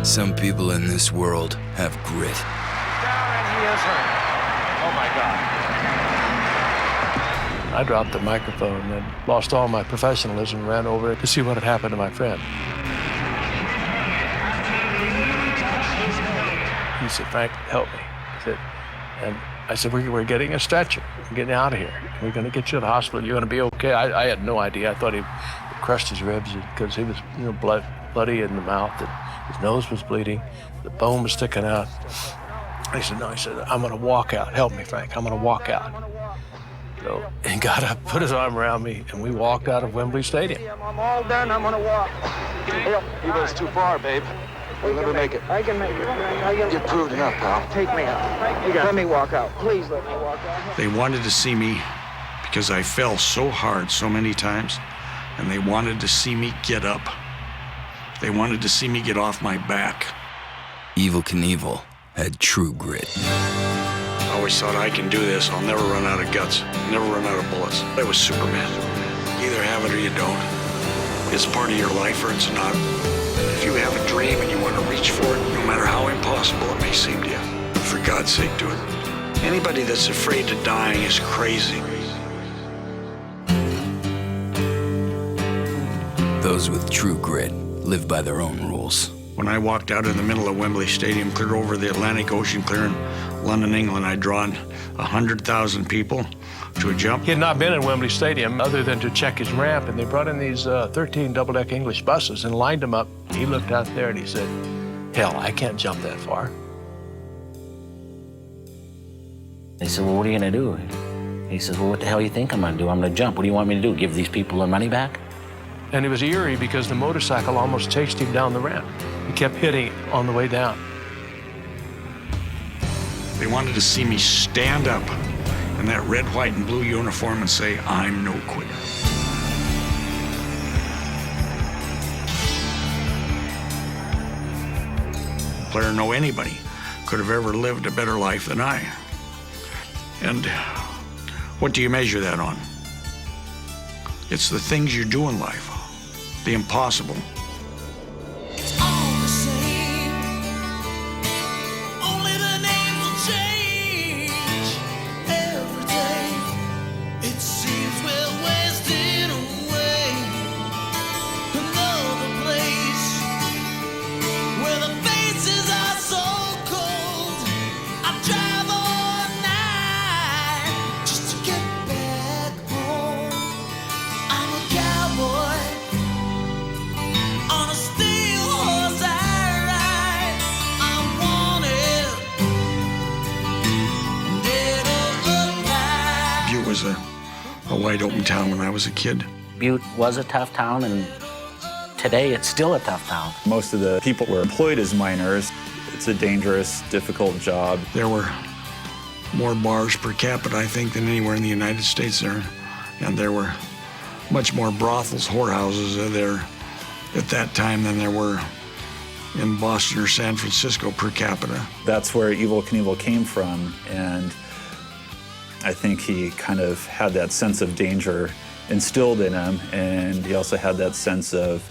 Some people in this world have grit. Down and he is hurt. Oh my God. I dropped the microphone and lost all my professionalism and ran over to see what had happened to my friend. He said, "Frank, help me." I said, we're getting a stretcher. We're getting out of here. We're going to get you to the hospital. You're going to be okay. I had no idea. I thought he crushed his ribs because he was, bloody in the mouth. And his nose was bleeding. The bone was sticking out. I said, no. He said, "I'm going to walk out. Help me, Frank. I'm going to walk out." So he got up, put his arm around me, and we walked out of Wembley Stadium. I'm all done. I'm going to walk. He goes too far, babe. We'll never make it. I can make it. You're proved enough, pal. Take me out. Let me walk out. Please let me walk out. They wanted to see me because I fell so hard so many times, and they wanted to see me get up. They wanted to see me get off my back. Evel Knievel had true grit. I always thought, I can do this. I'll never run out of guts, never run out of bullets. I was Superman. You either have it or you don't. It's part of your life or it's not. If you have a dream and you want to reach for it, no matter how impossible it may seem to you, for God's sake, do it. Anybody that's afraid of dying is crazy. Those with true grit live by their own rules. When I walked out in the middle of Wembley Stadium, clear over the Atlantic Ocean, clear in London, England, I'd drawn 100,000 people to a jump. He had not been in Wembley Stadium other than to check his ramp, and they brought in these 13 double-deck English buses and lined them up. He looked out there and he said, "Hell, I can't jump that far." They said, "Well, what are you going to do?" He says, "Well, what the hell do you think I'm going to do? I'm going to jump. What do you want me to do, give these people their money back?" And it was eerie because the motorcycle almost chased him down the ramp. He kept hitting on the way down. They wanted to see me stand up in that red, white, and blue uniform and say, "I'm no quitter." Player, no anybody could have ever lived a better life than I. And what do you measure that on? It's the things you do in life, the impossible. It's all the same. Only the name will change every day. It seems we're wasting away. Another place where the faces are so cold. I drive all night just to get back home. I'm a cowboy on a steel horse I ride. I'm wanted, dead or alive. Butte was a wide open town when I was a kid. Butte was a tough town, and today it's still a tough town. Most of the people were employed as miners. It's a dangerous, difficult job. There were more bars per capita, I think, than anywhere in the United States there. And there were much more brothels, whorehouses there at that time than there were in Boston or San Francisco per capita. That's where Evel Knievel came from, and I think he kind of had that sense of danger instilled in him, and he also had that sense of,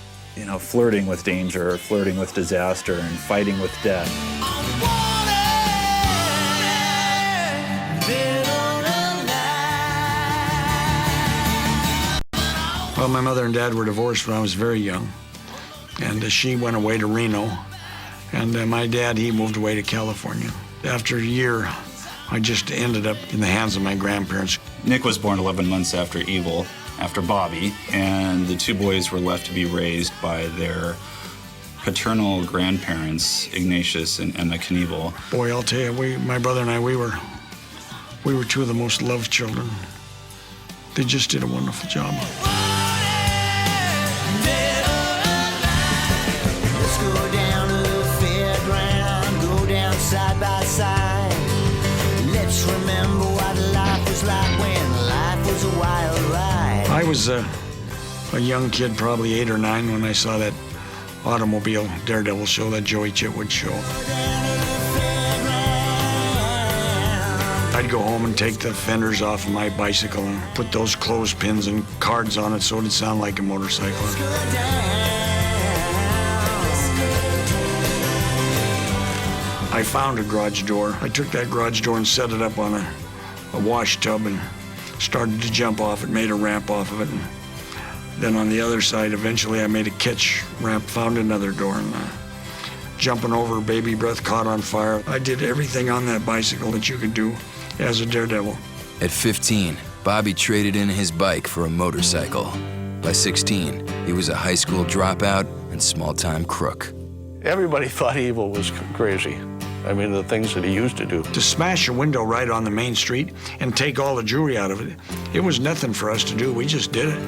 flirting with danger, flirting with disaster, and fighting with death. I'm wanted, dead or alive. Well, my mother and dad were divorced when I was very young, and she went away to Reno, and my dad, he moved away to California. After a year, I just ended up in the hands of my grandparents. Nick was born 11 months after Evel, after Bobby, and the two boys were left to be raised by their paternal grandparents, Ignatius and Emma Knievel. Boy, I'll tell you, my brother and I, we were two of the most loved children. They just did a wonderful job. Let's go down to the fairground, go down side by side. Let's remember what life was like when life was a wild ride. I was a young kid, probably 8 or 9, when I saw that automobile Daredevil show, that Joey Chitwood show. I'd go home and take the fenders off of my bicycle and put those clothespins and cards on it so it'd sound like a motorcycle. I found a garage door. I took that garage door and set it up on a wash tub and started to jump off it, made a ramp off of it. And then on the other side, eventually I made a catch ramp, found another door, and jumping over, baby breath caught on fire. I did everything on that bicycle that you could do as a daredevil. At 15, Bobby traded in his bike for a motorcycle. By 16, he was a high school dropout and small-time crook. Everybody thought Evel was crazy. I mean, the things that he used to do. To smash a window right on the main street and take all the jewelry out of it, it was nothing for us to do. We just did it.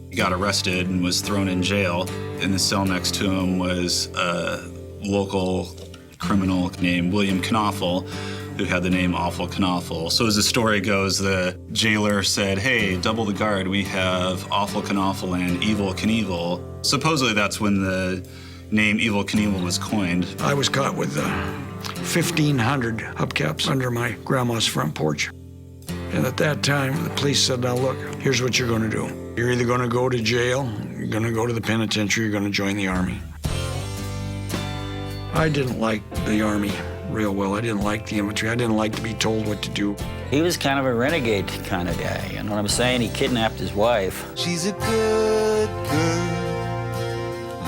He got arrested and was thrown in jail. In the cell next to him was a local criminal named William Knievel, who had the name Awful Knievel. So as the story goes, the jailer said, "Hey, double the guard, we have Awful Knievel and Evel Knievel." Supposedly that's when the name Evel Knievel was coined. I was caught with 1,500 hubcaps under my grandma's front porch. And at that time, the police said, "Now look, here's what you're gonna do. You're either gonna go to jail, you're gonna go to the penitentiary, you're gonna join the Army." I didn't like the Army real well. I didn't like the infantry. I didn't like to be told what to do. He was kind of a renegade kind of guy, you know what I'm saying? He kidnapped his wife. She's a good girl,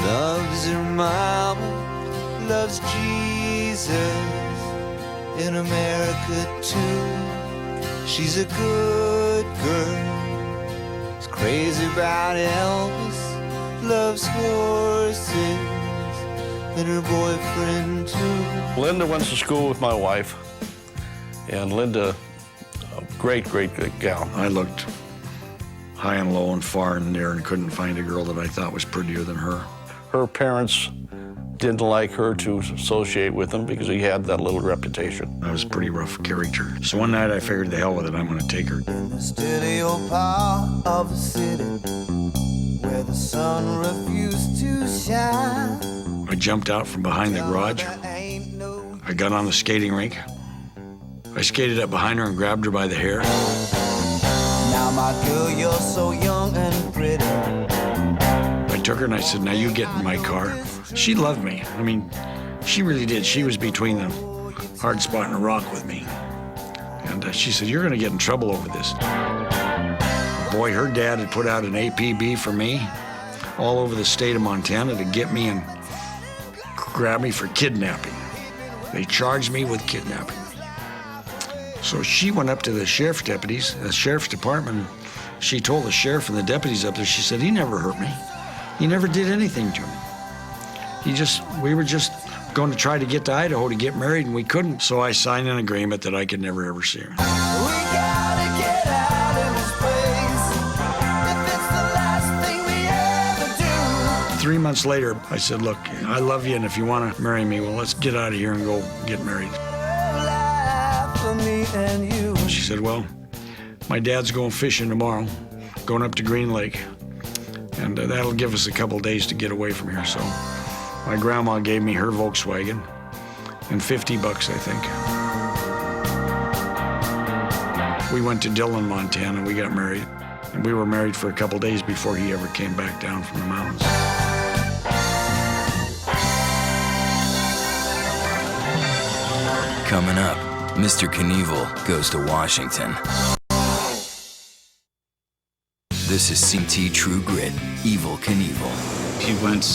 loves her mama, loves Jesus, in America too. She's a good girl, is crazy about Elvis, loves horses, and her boyfriend too. Linda went to school with my wife, and Linda, a great, great, great gal. I looked high and low and far and near and couldn't find a girl that I thought was prettier than her. Her parents didn't like her to associate with him because he had that little reputation. I was a pretty rough character. So one night I figured, the hell with it, I'm gonna take her. Steady old power of the city, where the sun refused to shine. I jumped out from behind the garage. I got on the skating rink. I skated up behind her and grabbed her by the hair. Now my girl, you're so young and pretty. I took her and I said, "Now you get in my car." She loved me. I mean, she really did. She was between the hard spot and a rock with me. And she said, "You're gonna get in trouble over this." Boy, her dad had put out an APB for me all over the state of Montana to get me and grab me for kidnapping. They charged me with kidnapping. So she went up to the sheriff's deputies, the sheriff's department. She told the sheriff and the deputies up there, she said, "He never hurt me. He never did anything to me. We were just going to try to get to Idaho to get married, and we couldn't." So I signed an agreement that I could never, ever see her. We gotta get out of this place, if it's the last thing we ever do. 3 months later, I said, "Look, I love you, and if you want to marry me, well, let's get out of here and go get married." For me and you. She said, "Well, my dad's going fishing tomorrow, going up to Green Lake, and that'll give us a couple days to get away from here." So my grandma gave me her Volkswagen and $50, I think. We went to Dillon, Montana. We got married, and we were married for a couple days before he ever came back down from the mountains. Coming up, Mr. Knievel goes to Washington. This is CMT True Grit, Evel Knievel. He went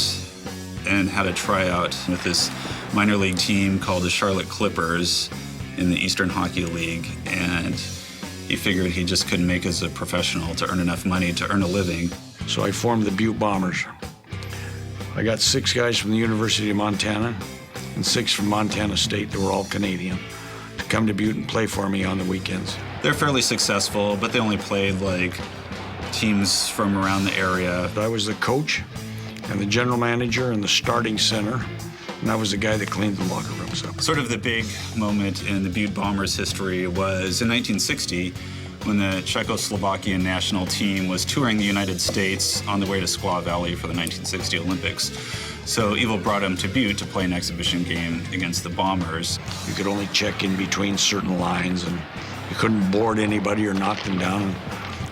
and had a tryout with this minor league team called the Charlotte Clippers in the Eastern Hockey League, and he figured he just couldn't make as a professional to earn enough money to earn a living. So I formed the Butte Bombers. I got 6 guys from the University of Montana and 6 from Montana State that were all Canadian to come to Butte and play for me on the weekends. They're fairly successful, but they only played like teams from around the area. I was the coach and the general manager and the starting center, and I was the guy that cleaned the locker rooms up. Sort of the big moment in the Butte Bombers' history was in 1960 when the Czechoslovakian national team was touring the United States on the way to Squaw Valley for the 1960 Olympics. So Evel brought him to Butte to play an exhibition game against the Bombers. You could only check in between certain lines, and you couldn't board anybody or knock them down.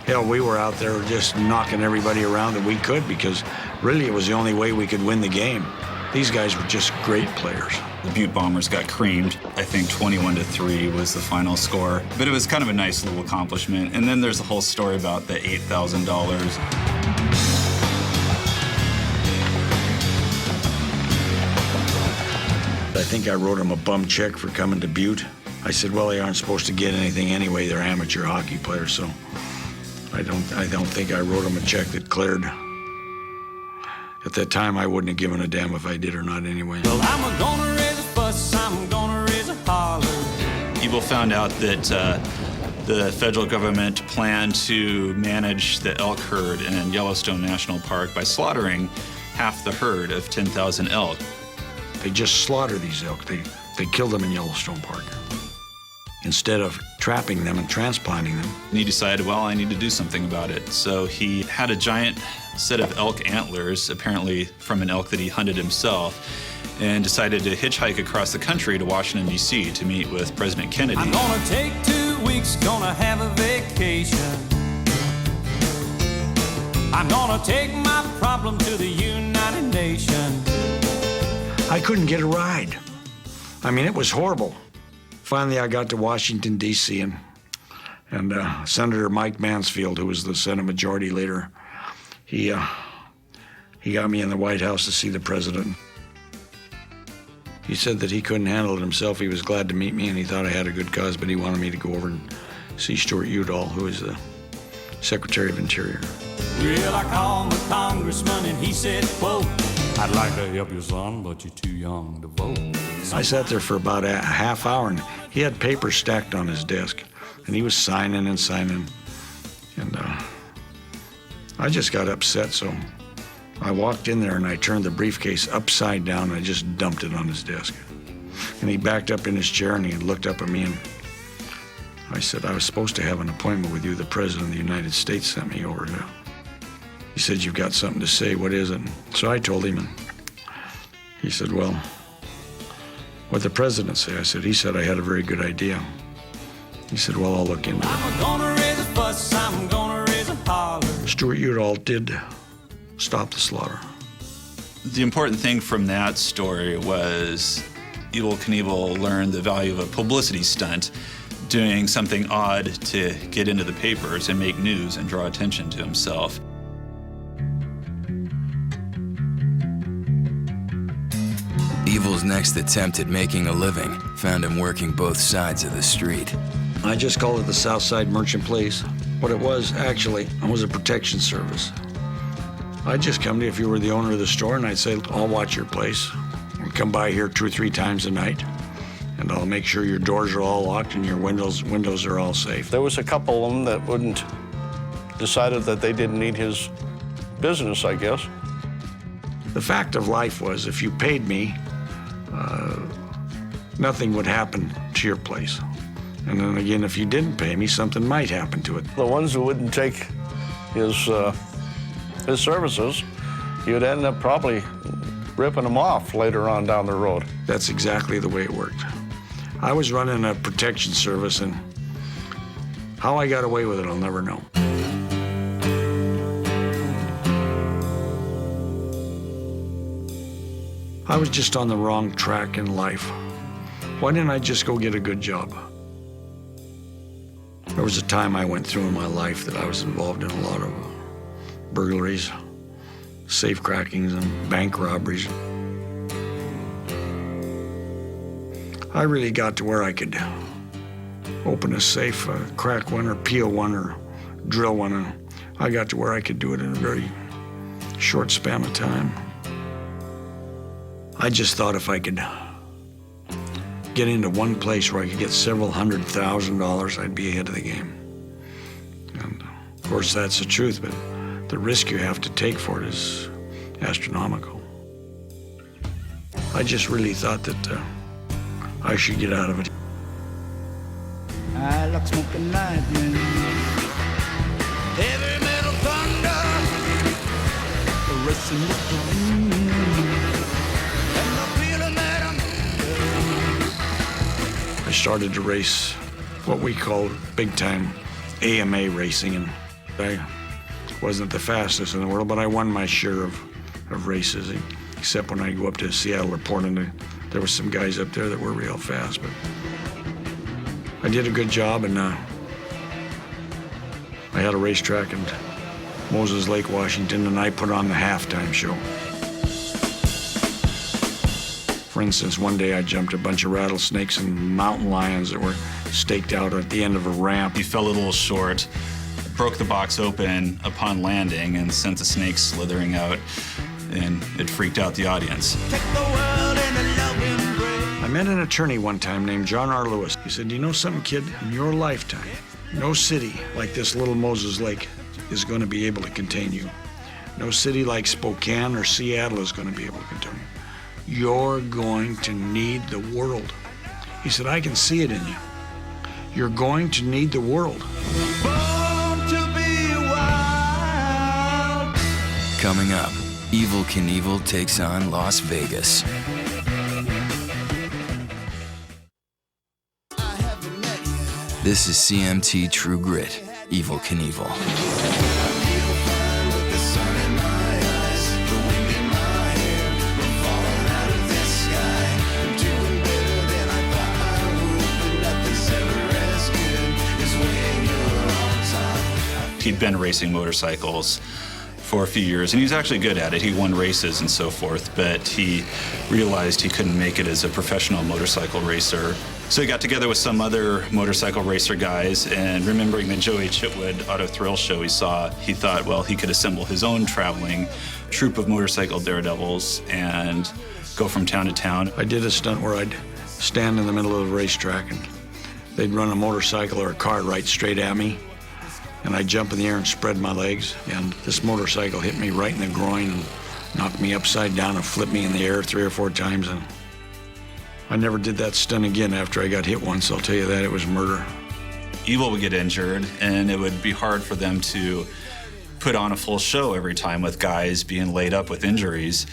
Hell, we were out there just knocking everybody around that we could because really it was the only way we could win the game. These guys were just great players. The Butte Bombers got creamed. I think 21-3 was the final score. But it was kind of a nice little accomplishment. And then there's the whole story about the $8,000. I think I wrote them a bum check for coming to Butte. I said, well, they aren't supposed to get anything anyway. They're amateur hockey players, so I don't think I wrote them a check that cleared. At that time, I wouldn't have given a damn if I did or not anyway. Well, I'm gonna raise a fuss, I'm gonna raise a holler. Evel found out that the federal government planned to manage the elk herd in Yellowstone National Park by slaughtering half the herd of 10,000 elk. They just slaughter these elk. They kill them in Yellowstone Park instead of trapping them and transplanting them. And he decided, well, I need to do something about it. So he had a giant set of elk antlers, apparently from an elk that he hunted himself, and decided to hitchhike across the country to Washington, D.C. to meet with President Kennedy. I'm gonna take 2 weeks, gonna have a vacation. I'm gonna take my problem to the United Nations. I couldn't get a ride. I mean, it was horrible. Finally, I got to Washington, D.C., and Senator Mike Mansfield, who was the Senate Majority Leader, he got me in the White House to see the president. He said that he couldn't handle it himself. He was glad to meet me, and he thought I had a good cause, but he wanted me to go over and see Stuart Udall, who is the Secretary of Interior. Well, I called my congressman, and he said, quote, I'd like to help you, son, but you're too young to vote. I sat there for about a half hour, and he had papers stacked on his desk, and he was signing and signing. And I just got upset, so I walked in there and I turned the briefcase upside down and I just dumped it on his desk. And he backed up in his chair and he looked up at me and I said, I was supposed to have an appointment with you. The President of the United States sent me over to. He said, you've got something to say. What is it? So I told him, and he said, well, what'd the President say? I said, he said I had a very good idea. He said, well, I'll look into it. I'm gonna raise a fuss, I'm gonna raise a holler. Stuart Udall did stop the slaughter. The important thing from that story was Evel Knievel learned the value of a publicity stunt, doing something odd to get into the papers and make news and draw attention to himself. Evel's next attempt at making a living found him working both sides of the street. I just called it the Southside Merchant Place. What it was, actually, was a protection service. I'd just come to you if you were the owner of the store, and I'd say, I'll watch your place. And come by here 2 or 3 times a night, and I'll make sure your doors are all locked and your windows are all safe. There was a couple of them that decided that they didn't need his business, I guess. The fact of life was, if you paid me, nothing would happen to your place. And then again, if you didn't pay me, something might happen to it. The ones who wouldn't take his services, you'd end up probably ripping them off later on down the road. That's exactly the way it worked. I was running a protection service, and how I got away with it, I'll never know. I was just on the wrong track in life. Why didn't I just go get a good job? There was a time I went through in my life that I was involved in a lot of burglaries, safe crackings, and bank robberies. I really got to where I could open a safe, crack one, or peel one, or drill one, and I got to where I could do it in a very short span of time. I just thought if I could get into one place where I could get several $100,000, I'd be ahead of the game. And of course, that's the truth, but the risk you have to take for it is astronomical. I just really thought that I should get out of it. I like smoking lightning, heavy metal thunder, racing with the wind, and the feeling that I'm I started to race what we called big-time AMA racing, and I wasn't the fastest in the world, but I won my share of races, except when I go up to Seattle or Portland. There were some guys up there that were real fast, but I did a good job, and I had a racetrack in Moses Lake, Washington, and I put on the halftime show. For instance, one day I jumped a bunch of rattlesnakes and mountain lions that were staked out at the end of a ramp. He fell a little short, broke the box open upon landing, and sent the snakes slithering out, and it freaked out the audience. I met an attorney one time named John R. Lewis. He said, "You know something, kid? In your lifetime, no city like this little Moses Lake is going to be able to contain you. No city like Spokane or Seattle is going to be able to contain you. You're going to need the world." He said, "I can see it in you. You're going to need the world." Coming up, Evel Knievel takes on Las Vegas. This is CMT True Grit, Evel Knievel. He'd been racing motorcycles for a few years, and he was actually good at it. He won races and so forth, but he realized he couldn't make it as a professional motorcycle racer. So he got together with some other motorcycle racer guys, and remembering the Joey Chitwood Auto Thrill show he saw, he thought, well, he could assemble his own traveling troupe of motorcycle daredevils and go from town to town. I did a stunt where I'd stand in the middle of the racetrack, and they'd run a motorcycle or a car right straight at me, and I'd jump in the air and spread my legs, and this motorcycle hit me right in the groin and knocked me upside down and flipped me in the air 3 or 4 times. And I never did that stunt again after I got hit once. I'll tell you that. It was murder. Evel would get injured, and it would be hard for them to put on a full show every time with guys being laid up with injuries.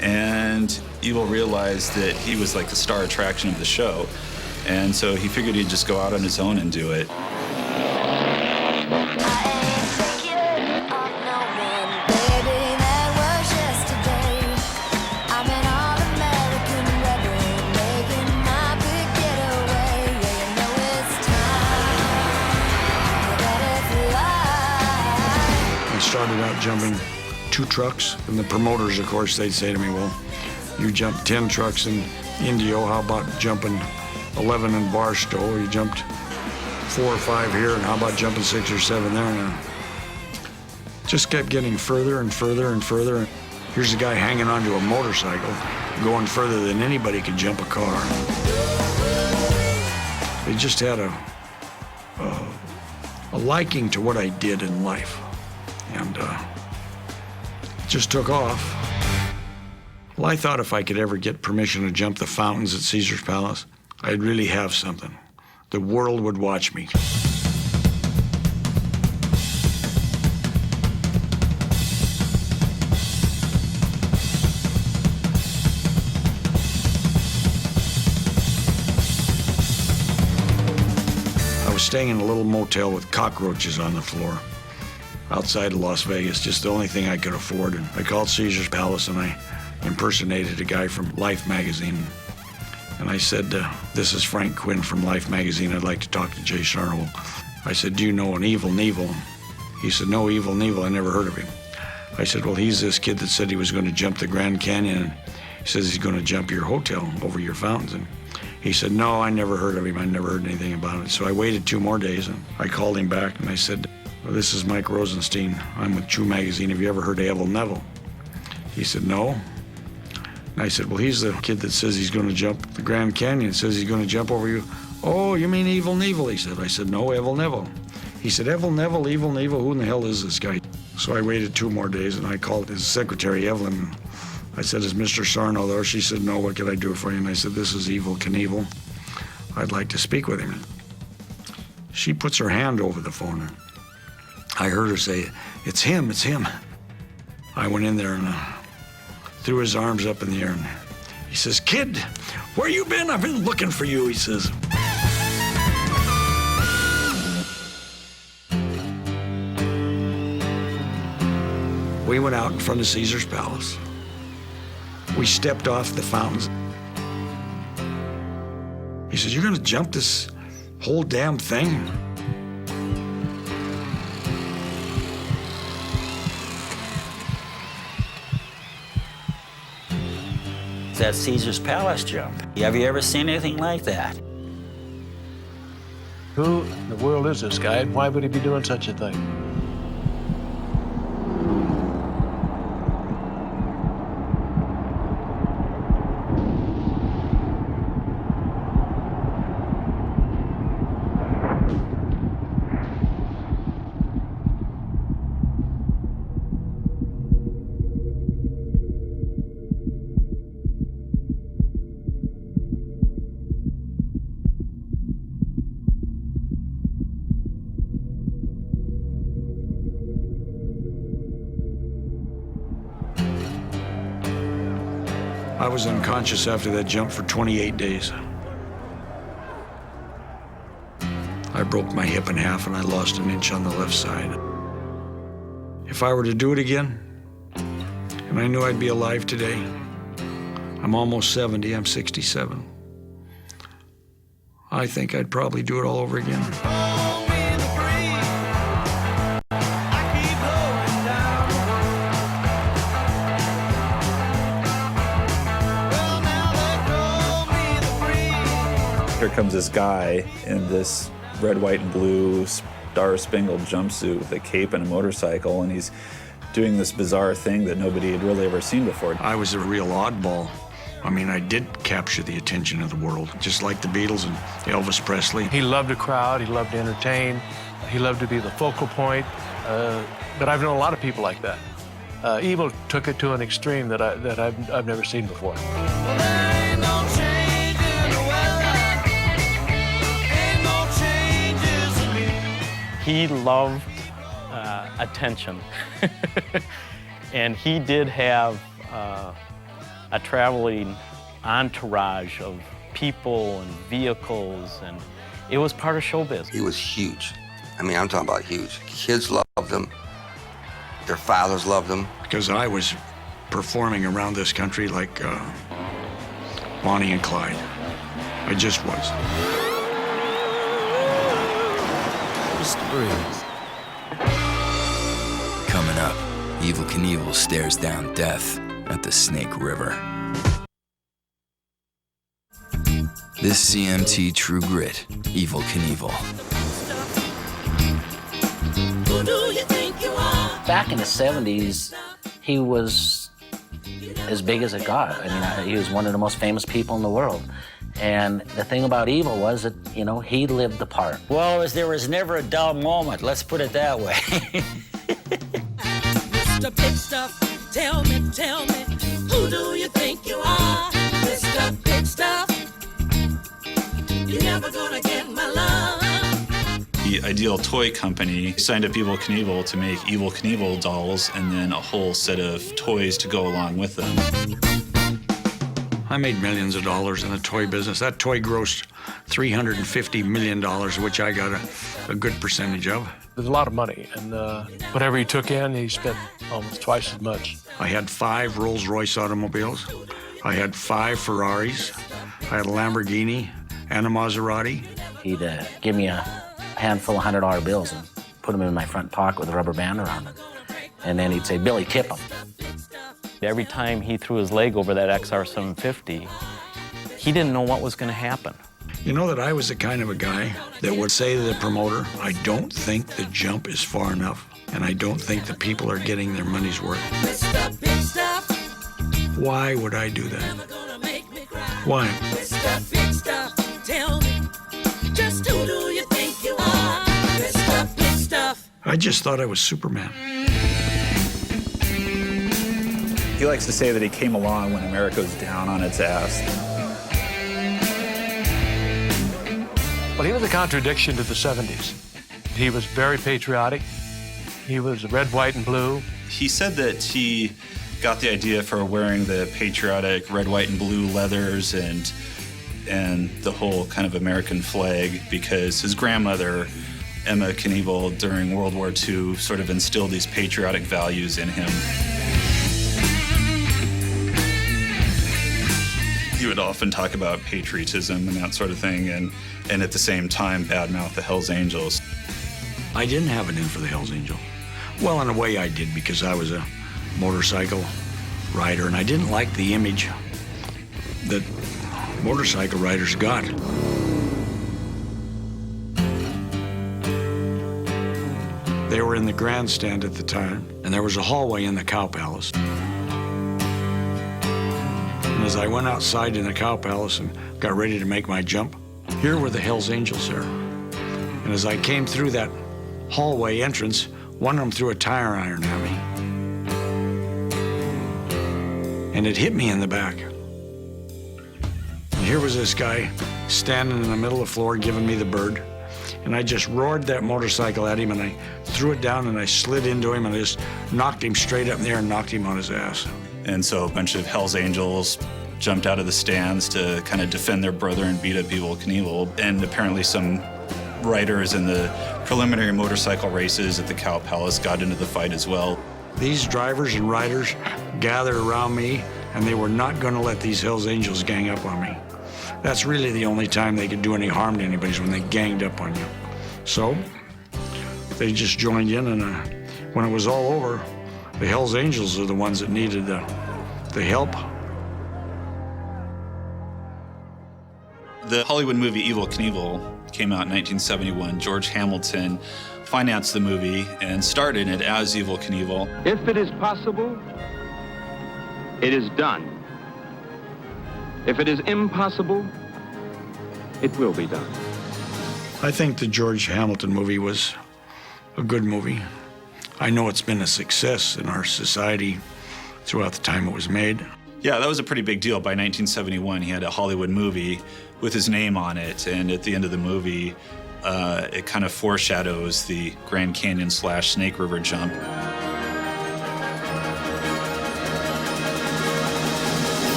And Evel realized that he was like the star attraction of the show, and so he figured he'd just go out on his own and do it. Started out jumping 2 trucks, and the promoters, of course, they'd say to me, "Well, you jumped 10 trucks in Indio, how about jumping 11 in Barstow? You jumped 4 or 5 here, and how about jumping 6 or 7 there?" And just kept getting further and further and further. Here's a guy hanging onto a motorcycle, going further than anybody could jump a car. They just had a liking to what I did in life. And it just took off. Well, I thought if I could ever get permission to jump the fountains at Caesar's Palace, I'd really have something. The world would watch me. I was staying in a little motel with cockroaches on the floor outside of Las Vegas, just the only thing I could afford. And I called Caesar's Palace, and I impersonated a guy from Life magazine. And I said, "This is Frank Quinn from Life magazine. I'd like to talk to Jay Sarno." I said, "Do you know an Evel Knievel?" He said, "No, Evel Knievel, I never heard of him." I said, "Well, he's this kid that said he was going to jump the Grand Canyon, and he says he's going to jump your hotel over your fountains." And he said, "No, I never heard of him. I never heard anything about it." So I waited 2 more days, and I called him back, and I said, "Well, this is Mike Rosenstein. I'm with True Magazine. Have you ever heard of Evel Knievel?" He said, "No." And I said, "Well, he's the kid that says he's going to jump the Grand Canyon, says he's going to jump over you." "Oh, you mean Evel Knievel?" he said. I said, "No, Evel Knievel." He said, "Evel Knievel, Evel Knievel, who in the hell is this guy?" So I waited 2 more days, and I called his secretary, Evelyn. I said, "Is Mr. Sarno there?" She said, "No, what can I do for you?" And I said, "This is Evel Knievel. I'd like to speak with him." She puts her hand over the phone. I heard her say, "It's him, it's him." I went in there and threw his arms up in the air, and he says, "Kid, where you been? I've been looking for you," he says. We went out in front of Caesar's Palace. We stepped off the fountains. He says, "You're gonna jump this whole damn thing?" That Caesar's Palace jump. Have you ever seen anything like that? Who in the world is this guy, and why would he be doing such a thing? I was unconscious after that jump for 28 days. I broke my hip in half and I lost an inch on the left side. If I were to do it again, and I knew I'd be alive today, I'm almost 70, I'm 67. I think I'd probably do it all over again. Here comes this guy in this red, white, and blue star-spangled jumpsuit with a cape and a motorcycle, and he's doing this bizarre thing that nobody had really ever seen before. I was a real oddball. I mean, I did capture the attention of the world, just like the Beatles and Elvis Presley. He loved a crowd, he loved to entertain, he loved to be the focal point, but I've known a lot of people like that. Evel took it to an extreme that I've never seen before. He loved attention, and he did have a traveling entourage of people and vehicles, and it was part of showbiz. He was huge. I mean, I'm talking about huge. Kids loved him. Their fathers loved him. Because I was performing around this country like Bonnie and Clyde. I just was. Just a breeze. Coming up, Evel Knievel stares down death at the Snake River. This CMT True Grit, Evel Knievel. Who do you think you are? Back in the 70s, he was as big as it got. I mean, he was one of the most famous people in the world. And the thing about Evel was that, you know, he lived the part. Well, there was never a dull moment, let's put it that way. Mr. Big Stuff, tell me, who do you think you are? Mr. Big Stuff, you're never gonna get my love. The Ideal Toy Company signed up Evel Knievel to make Evel Knievel dolls and then a whole set of toys to go along with them. I made millions of dollars in the toy business. That toy grossed $350 million, which I got a good percentage of. There's a lot of money, and whatever he took in, he spent almost twice as much. I had 5 Rolls-Royce automobiles. I had 5 Ferraris. I had a Lamborghini and a Maserati. He'd give me a handful of $100 bills and put them in my front pocket with a rubber band around it. And then he'd say, "Billy, tip them." Every time he threw his leg over that XR 750, he didn't know what was going to happen. You know that I was the kind of a guy that would say to the promoter, "I don't think the jump is far enough, and I don't think the people are getting their money's worth." Mr. Big Stuff, Why would I do that? Why? Mr. Big Stuff, tell me, just who do you think you are? Mr. Big Stuff. I just thought I was Superman. He likes to say that he came along when America was down on its ass. Well, he was a contradiction to the 70s. He was very patriotic. He was red, white, and blue. He said that he got the idea for wearing the patriotic red, white, and blue leathers and the whole kind of American flag because his grandmother Evel Knievel during World War II sort of instilled these patriotic values in him. He would often talk about patriotism and that sort of thing, and at the same time badmouth the Hells Angels. I didn't have it in for the Hells Angel. Well, in a way I did, because I was a motorcycle rider, and I didn't like the image that motorcycle riders got. They were in the grandstand at the time, and there was a hallway in the Cow Palace. And as I went outside in the Cow Palace and got ready to make my jump, here were the Hells Angels there. And as I came through that hallway entrance, one of them threw a tire iron at me. And it hit me in the back. And here was this guy standing in the middle of the floor giving me the bird. And I just roared that motorcycle at him, and I threw it down, and I slid into him, and I just knocked him straight up in the air and knocked him on his ass. And so a bunch of Hells Angels jumped out of the stands to kind of defend their brother and beat up Evel Knievel. And apparently some riders in the preliminary motorcycle races at the Cow Palace got into the fight as well. These drivers and riders gathered around me, and they were not going to let these Hells Angels gang up on me. That's really the only time they could do any harm to anybody, is when they ganged up on you. So they just joined in, and when it was all over, the Hells Angels are the ones that needed the help. The Hollywood movie Evel Knievel came out in 1971. George Hamilton financed the movie and starred in it as Evel Knievel. If it is possible, it is done. If it is impossible, it will be done. I think the George Hamilton movie was a good movie. I know it's been a success in our society throughout the time it was made. Yeah, that was a pretty big deal. By 1971, he had a Hollywood movie with his name on it, and at the end of the movie, it kind of foreshadows the Grand Canyon / Snake River jump.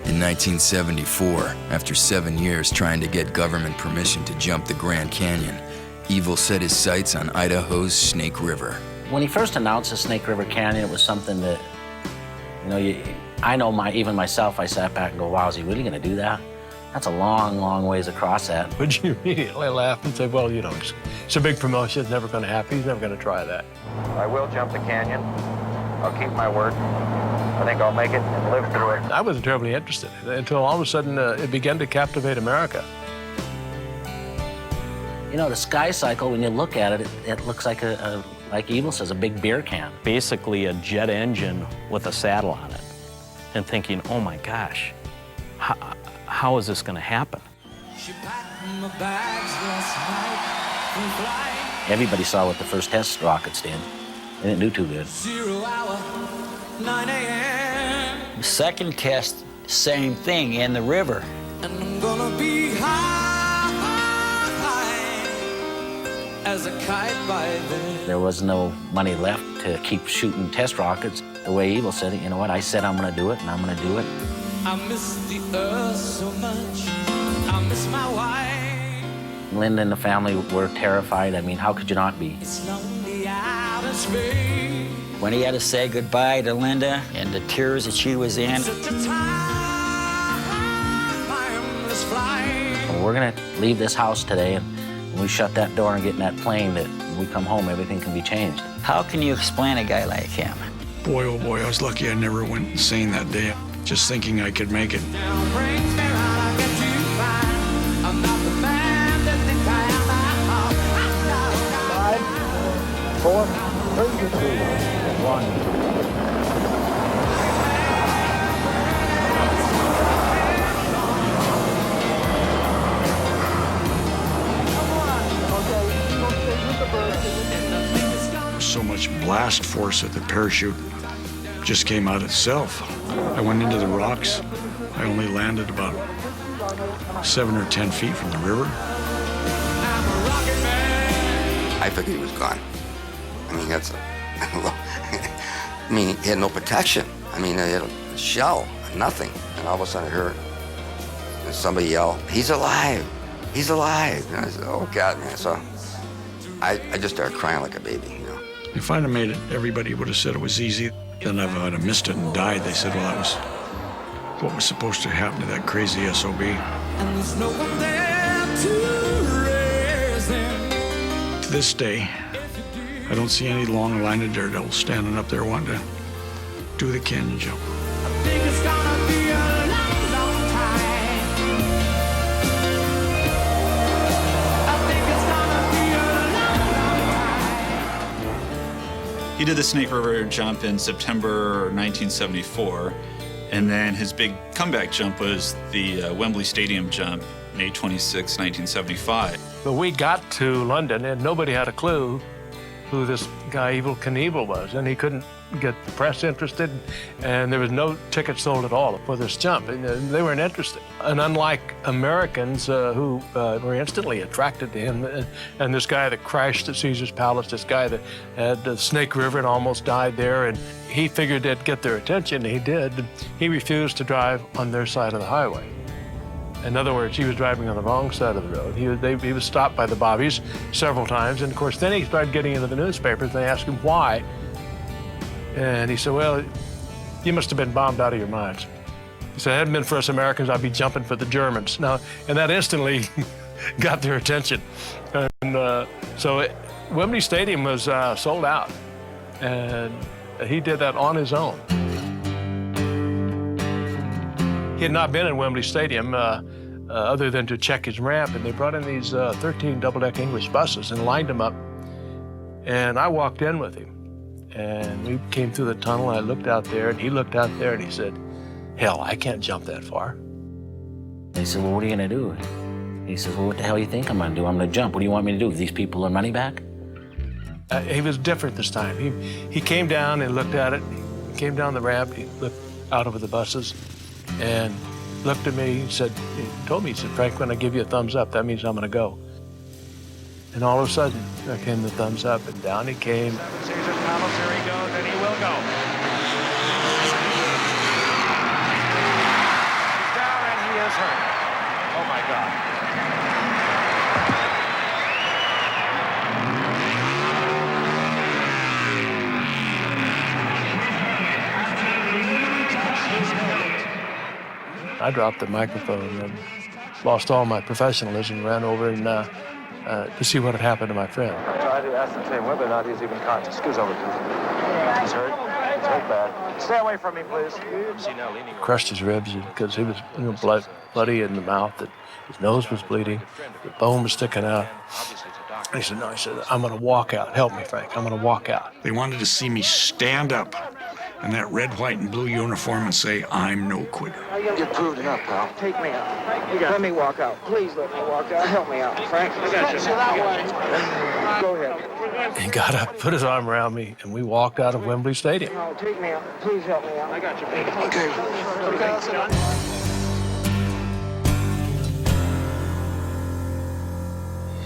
In 1974, after 7 years trying to get government permission to jump the Grand Canyon, Evel set his sights on Idaho's Snake River. When he first announced the Snake River Canyon, it was something that, I know even myself, I sat back and go, wow, is he really gonna do that? That's a long, long ways across that. But you immediately laugh and say, well, it's a big promotion, it's never gonna happen, he's never gonna try that. I will jump the canyon. I'll keep my word. I think I'll make it and live through it. I wasn't terribly interested until all of a sudden it began to captivate America. The sky cycle, when you look at it, it looks like like Evel says, a big beer can. Basically a jet engine with a saddle on it. And thinking, oh my gosh, how is this gonna happen? Everybody saw what the first test rockets did. They didn't do too good. 0 hour, 9 a.m. The second test, same thing in the river. And I'm gonna be high as a kite by then. There was no money left to keep shooting test rockets. The way Evel said it, you know what, I said I'm gonna do it, and I'm gonna do it. I miss the earth so much, I miss my wife. Linda and the family were terrified. I mean, how could you not be? It's lonely out in space. When he had to say goodbye to Linda and the tears that she was in. Such a timeless flight. We're gonna leave this house today, and when we shut that door and get in that plane, that when we come home, everything can be changed. How can you explain a guy like him? Boy, oh boy, I was lucky I never went insane that day, just thinking I could make it. Now brings me round, I get to find I'm not the man that think I am. 5, 4, 3, 2, 1. So much blast force at the parachute just came out itself. I went into the rocks. I only landed about 7 or 10 feet from the river. I figured he was gone. I mean, I mean, he had no protection. I mean, he had a shell, nothing. And all of a sudden I heard and somebody yelled, "He's alive! He's alive!" And I said, "Oh God, man!" So I just started crying like a baby, you know. If I'd have made it, everybody would have said it was easy. Then if I'd have missed it and died, they said, well, that was what was supposed to happen to that crazy SOB. And there's no one there to raise him. To this day, I don't see any long line of daredevils standing up there wanting to do the canyon jump. I think it's gonna be a long, long time. I think it's gonna be a long, long time. He did the Snake River jump in September 1974, and then his big comeback jump was the Wembley Stadium jump, May 26, 1975. But we got to London and nobody had a clue who this guy Evel Knievel was, and he couldn't get the press interested, and there was no tickets sold at all for this jump, and they weren't interested. And unlike Americans who were instantly attracted to him, and this guy that crashed at Caesar's Palace, this guy that had the Snake River and almost died there, and he figured they'd get their attention, and he did. He refused to drive on their side of the highway. In other words, he was driving on the wrong side of the road. He was stopped by the bobbies several times, and of course, then he started getting into the newspapers, and they asked him why. And he said, well, you must have been bombed out of your minds. He said, if it hadn't been for us Americans, I'd be jumping for the Germans. Now, and that instantly got their attention. And so Wembley Stadium was sold out, and he did that on his own. He had not been in Wembley Stadium other than to check his ramp, and they brought in these 13 double-deck English buses and lined them up. And I walked in with him, and we came through the tunnel, and I looked out there, and he looked out there, and he said, hell, I can't jump that far. They said, well, what are you gonna do? He says, well, what the hell do you think I'm gonna do? I'm gonna jump. What do you want me to do? Give these people their money back? He was different this time. He came down and looked at it. He came down the ramp, he looked out over the buses, and looked at me, he told me, he said, Frank, when I give you a thumbs up, that means I'm gonna go. And all of a sudden, there came the thumbs up, and down he came. Caesar's Palace, here he goes, and he will go. He's down, and he is hurt. Oh, my God. I dropped the microphone and lost all my professionalism, ran over and to see what had happened to my friend. I tried to ascertain whether or not he's even conscious. Scoot over to him. He's hurt. He's hurt bad. Stay away from me, please. Crushed his ribs because he was bloody in the mouth. His nose was bleeding. The bone was sticking out. And he said, no, he said, I'm going to walk out. Help me, Frank. I'm going to walk out. They wanted to see me stand up in that red, white, and blue uniform and say, I'm no quitter. You're proved enough, pal. Take me out. Let me walk out. Please let me walk out. Help me out. Frank, I got you. That way. Go ahead. He got up, put his arm around me, and we walked out of Wembley Stadium. No, take me out. Please help me out. I got you, baby. Okay.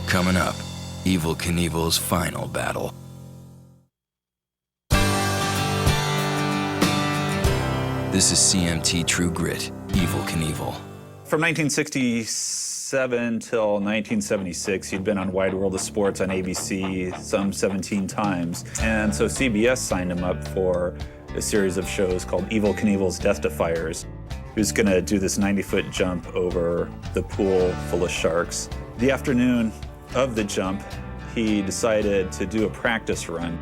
Coming up, Evel Knievel's final battle. This is CMT True Grit, Evel Knievel. From 1967 till 1976, he'd been on Wide World of Sports on ABC some 17 times. And so CBS signed him up for a series of shows called Evel Knievel's Death Defiers. He was gonna do this 90-foot jump over the pool full of sharks. The afternoon of the jump, he decided to do a practice run.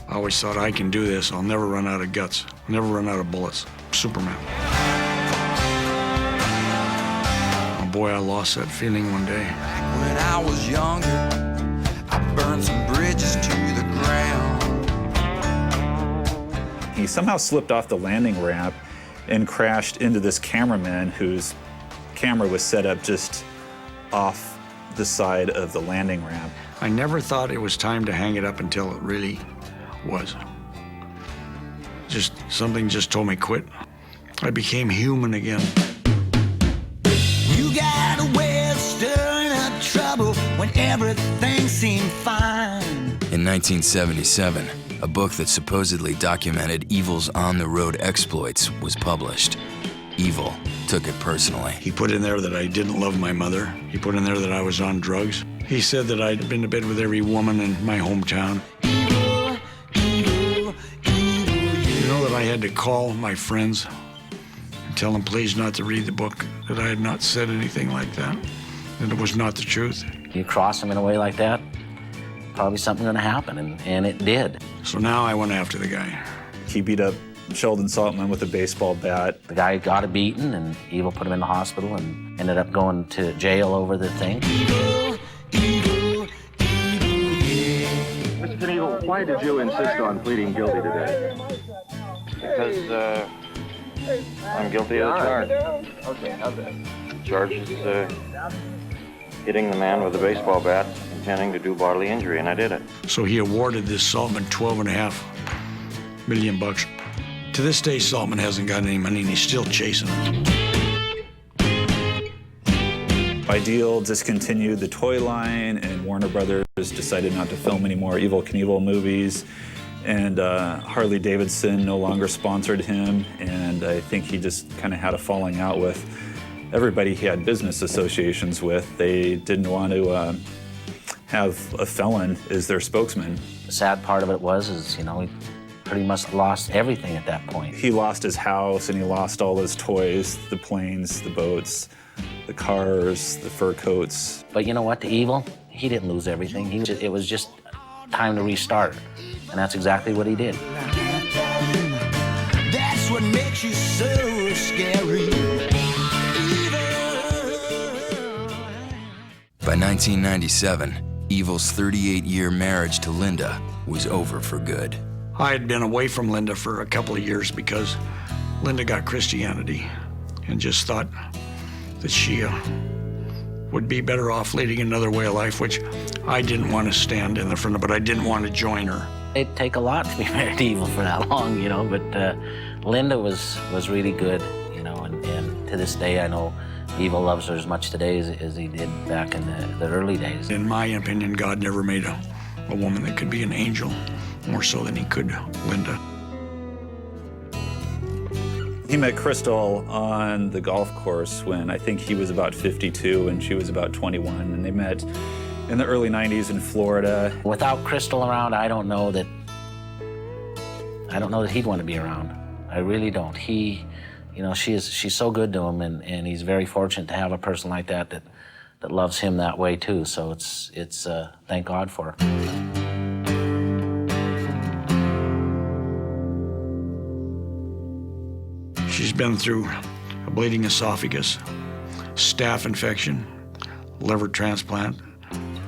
I always thought, I can do this. I'll never run out of guts. I'll never run out of bullets. Superman. Oh boy, I lost that feeling one day. When I was younger, I burned some bridges to the ground. He somehow slipped off the landing ramp and crashed into this cameraman whose camera was set up just off the side of the landing ramp. I never thought it was time to hang it up until it really was. Something just told me quit. I became human again. You got a way of stirring up trouble when everything seemed fine. In 1977, a book that supposedly documented Evel's on-the-road exploits was published. Evil took it personally. He put in there that I didn't love my mother. He put in there that I was on drugs. He said that I'd been to bed with every woman in my hometown. You know that I had to call my friends and tell them please not to read the book, that I had not said anything like that, that it was not the truth. You cross him in a way like that, probably something gonna happen, and it did. So now I went after the guy. He beat up Sheldon Saltman with a baseball bat. The guy got a beating, and Evel put him in the hospital and ended up going to jail over the thing. Mr. Knievel, why did you insist on pleading guilty today? Because I'm guilty of the charge. Okay, how's that? Charge is hitting the man with a baseball bat, intending to do bodily injury, and I did it. So he awarded this Saltman $12.5 million. To this day, Saltman hasn't got any money, and he's still chasing him. Ideal discontinued the toy line, and Warner Brothers decided not to film any more Evel Knievel movies. And Harley Davidson no longer sponsored him, and I think he just kind of had a falling out with everybody he had business associations with. They didn't want to have a felon as their spokesman. The sad part of it was, you know, he pretty much lost everything at that point. He lost his house, and he lost all his toys, the planes, the boats, the cars, the fur coats. But you know what, to Evel, he didn't lose everything. It was just time to restart, and that's exactly what he did. That's what makes you so scary. By 1997, Evel's 38-year marriage to Linda was over for good. I had been away from Linda for a couple of years because Linda got Christianity and just thought that she would be better off leading another way of life, which I didn't want to stand in the front of, but I didn't want to join her. It'd take a lot to be married to Evel for that long, you know, but Linda was really good, you know, and to this day I know Evel loves her as much today as he did back in the early days. In my opinion, God never made a woman that could be an angel more so than he could Linda. He met Crystal on the golf course when I think he was about 52 and she was about 21, and they met in the early 90s in Florida. Without Crystal around, I don't know that he'd want to be around. I really don't. He, you know, she's so good to him, and he's very fortunate to have a person like that loves him that way too. So it's thank God for her. She's been through a bleeding esophagus, staph infection, liver transplant,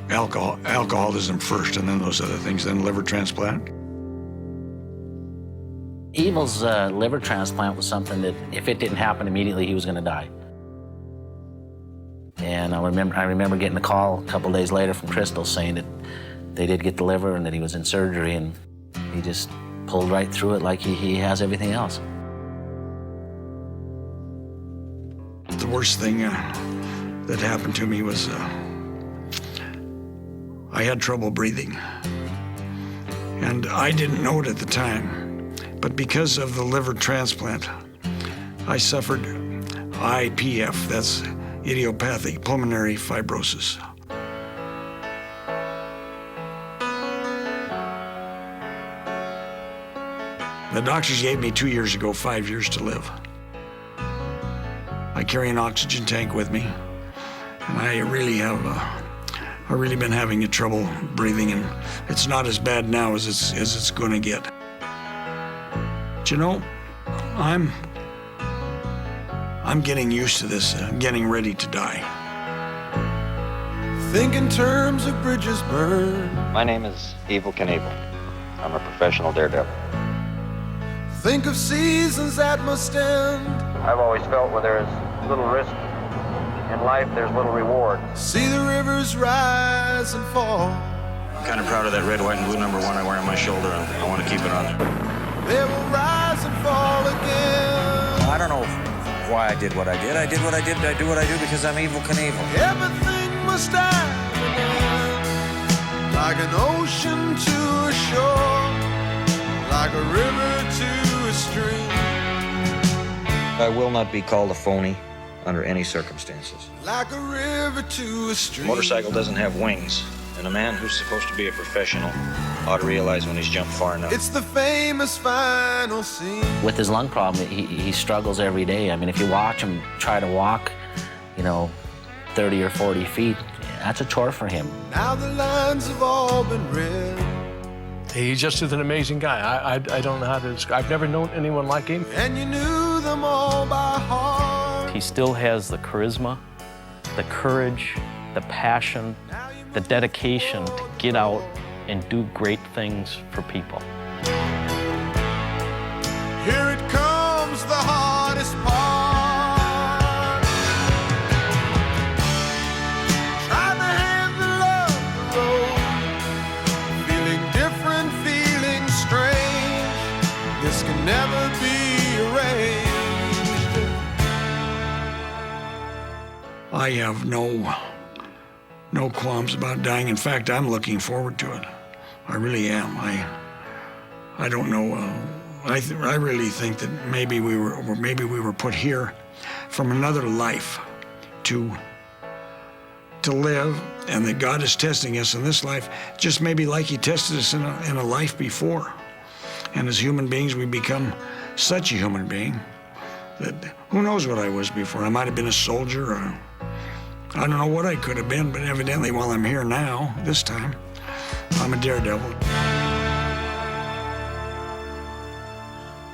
alcoholism first, and then those other things, then liver transplant. Evel's liver transplant was something that if it didn't happen immediately, he was going to die. And I remember getting a call a couple days later from Crystal saying that they did get the liver and that he was in surgery, and he just pulled right through it like he has everything else. The worst thing that happened to me was I had trouble breathing. And I didn't know it at the time, but because of the liver transplant, I suffered IPF, that's idiopathic pulmonary fibrosis. The doctors gave me 2 years ago 5 years to live. I carry an oxygen tank with me, and I really been having trouble breathing, and it's not as bad now as it's going to get. But you know, I'm getting used to this, getting ready to die. Think in terms of bridges burned. My name is Evel Knievel. I'm a professional daredevil. Think of seasons that must end. I've always felt where there is little risk in life, there's little reward. See the rivers rise and fall. I'm kind of proud of that red, white, and blue number 1 I wear on my shoulder, and I want to keep it on there. They will rise and fall again. I don't know why I did what I did. I did what I did. I do what I do because I'm Evel Knievel. Everything must die like an ocean to a shore, like a river to a stream. I will not be called a phony under any circumstances. Like a river to a A stream. motorcycle doesn't have wings, and a man who's supposed to be a professional ought to realize when he's jumped far enough. It's the famous final scene. With his lung problem, he struggles every day. I mean, if you watch him try to walk, 30 or 40 feet, that's a chore for him. Now the lines have all been read. He just is an amazing guy. I don't know how to describe. I've never known anyone like him. And you knew them all by heart. He still has the charisma, the courage, the passion, the dedication to get out and do great things for people. Here it comes, the hardest part. Trying to handle up the road. Feeling different, feeling strange. This can never be arranged. I have no qualms about dying. In fact, I'm looking forward to it. I really am. I don't know. I really think that maybe we were put here from another life to live, and that God is testing us in this life, just maybe like He tested us in a life before. And as human beings, we become such a human being that who knows what I was before. I might have been a soldier, or I don't know what I could have been, but evidently while I'm here now, this time, I'm a daredevil.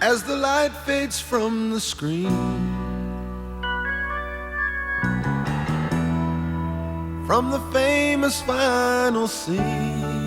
As the light fades from the screen, from the famous final scene,